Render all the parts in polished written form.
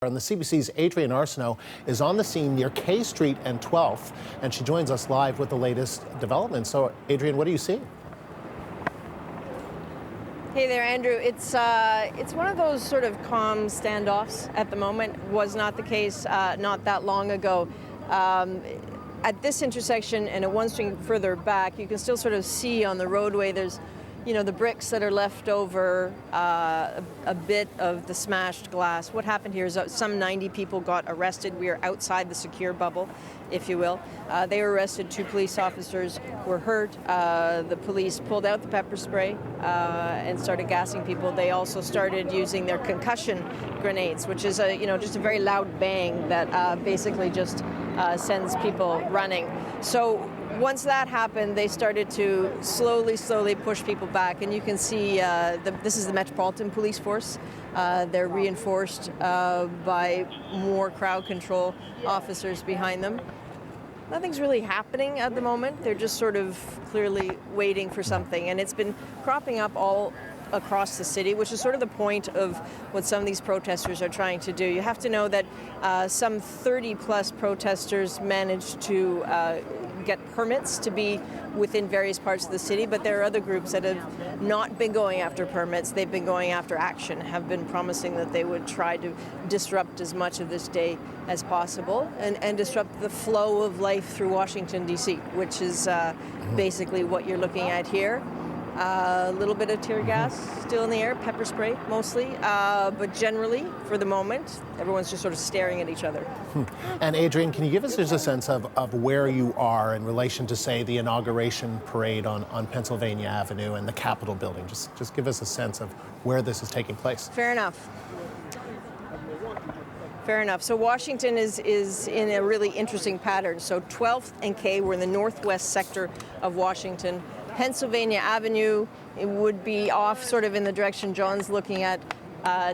And the CBC's Adrienne Arsenault is on the scene near K Street and 12th, and she joins us live with the latest developments. So, Adrienne, what are you seeing? Hey there, Andrew. It's one of those sort of calm standoffs at the moment. Was not the case not that long ago. At this intersection and at one street further back, you can still sort of see on the roadway there's, you know, the bricks that are left over, a bit of the smashed glass. What happened here is that some 90 people got arrested. We are outside the secure bubble, if you will. They were arrested. 2 police officers were hurt. The police pulled out the pepper spray and started gassing people. They also started using their concussion grenades, which is just a very loud bang that basically just sends people running. So once that happened, they started to slowly push people back, and you can see this is the Metropolitan Police Force. They're reinforced by more crowd control officers behind them. Nothing's really happening at the moment. They're just sort of clearly waiting for something, and it's been cropping up all across the city, which is sort of the point of what some of these protesters are trying to do. You have to know that some 30-plus protesters managed to get permits to be within various parts of the city, but there are other groups that have not been going after permits. They've been going after action, have been promising that they would try to disrupt as much of this day as possible and disrupt the flow of life through Washington, D.C., which is basically what you're looking at here. A little bit of tear gas still in the air, pepper spray mostly, but generally, for the moment, everyone's just sort of staring at each other. And Adrienne, can you give us just a sense of where you are in relation to, say, the inauguration parade on Pennsylvania Avenue and the Capitol building? Just give us a sense of where this is taking place. Fair enough. Fair enough. So Washington is in a really interesting pattern. So 12th and K, we're in the northwest sector of Washington. Pennsylvania Avenue, it would be off sort of in the direction John's looking at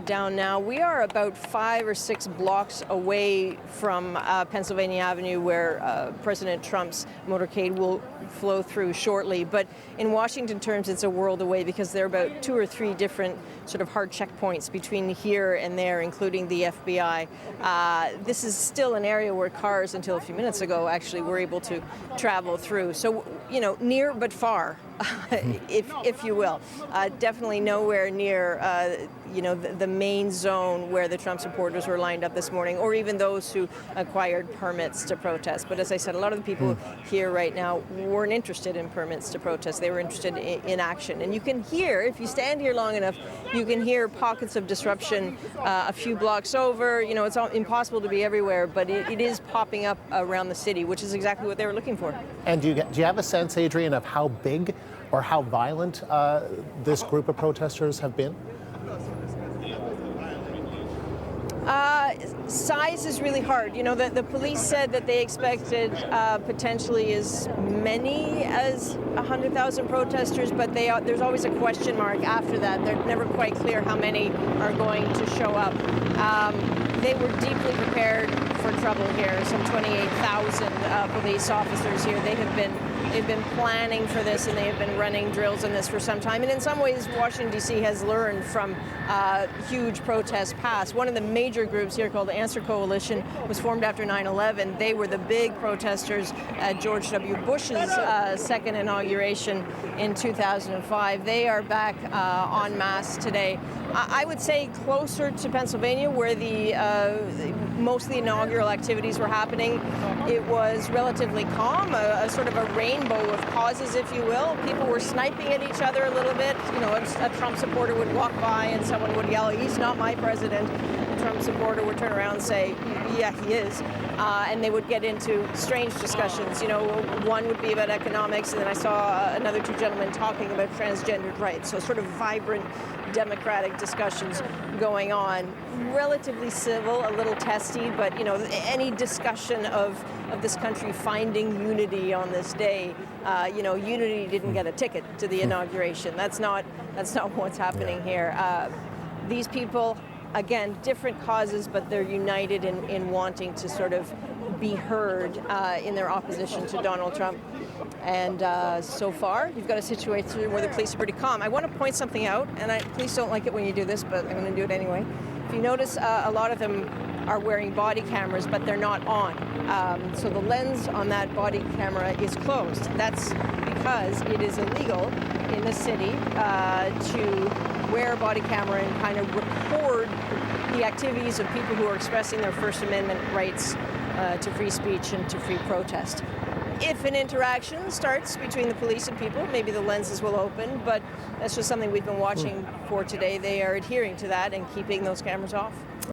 down now. We are about 5 or 6 blocks away from Pennsylvania Avenue, where President Trump's motorcade will flow through shortly. But in Washington terms, it's a world away because there are about 2 or 3 different sort of hard checkpoints between here and there, including the FBI. This is still an area where cars, until a few minutes ago, actually were able to travel through. So, near but far, if you will. Definitely nowhere near, the main zone where the Trump supporters were lined up this morning, or even those who acquired permits to protest. But as I said, a lot of the people here right now weren't interested in permits to protest. They were interested in action. And you can hear, if you stand here long enough, you can hear pockets of disruption a few blocks over. It's impossible to be everywhere, but it is popping up around the city, which is exactly what they were looking for. And do you have a sense, Adrienne, of how big or how violent this group of protesters have been? Size is really hard. The police said that they expected potentially as many as 100,000 protesters, but there's always a question mark after that. They're never quite clear how many are going to show up. They were deeply prepared for trouble here. Some 28,000 police officers here. They've been planning for this, and they have been running drills on this for some time. And in some ways, Washington, D.C. has learned from huge protests past. One of the major groups here, called the Answer Coalition, was formed after 9/11. They were the big protesters at George W. Bush's second inauguration in 2005. They are back en masse today. I would say closer to Pennsylvania, where most of the inaugural activities were happening. It was relatively calm, a sort of a rainbow of causes, if you will. People were sniping at each other a little bit. A Trump supporter would walk by and someone would yell, "He's not my president." A Trump supporter would turn around and say, "Yeah, he is." And they would get into strange discussions. One would be about economics, and then I saw another 2 gentlemen talking about transgendered rights. So sort of vibrant democratic discussions going on. Relatively civil, a little testy, but any discussion of this country finding unity on this day, unity didn't get a ticket to the inauguration. That's not what's happening here. These people, again, different causes, but they're united in wanting to sort of be heard in their opposition to Donald Trump. And so far, you've got a situation where the police are pretty calm. I want to point something out, and police don't like it when you do this, but I'm going to do it anyway. If you notice, a lot of them are wearing body cameras, but they're not on. So the lens on that body camera is closed. That's because it is illegal in the city to wear a body camera and kind of record the activities of people who are expressing their First Amendment rights to free speech and to free protest. If an interaction starts between the police and people, maybe the lenses will open, but that's just something we've been watching for today. They are adhering to that and keeping those cameras off.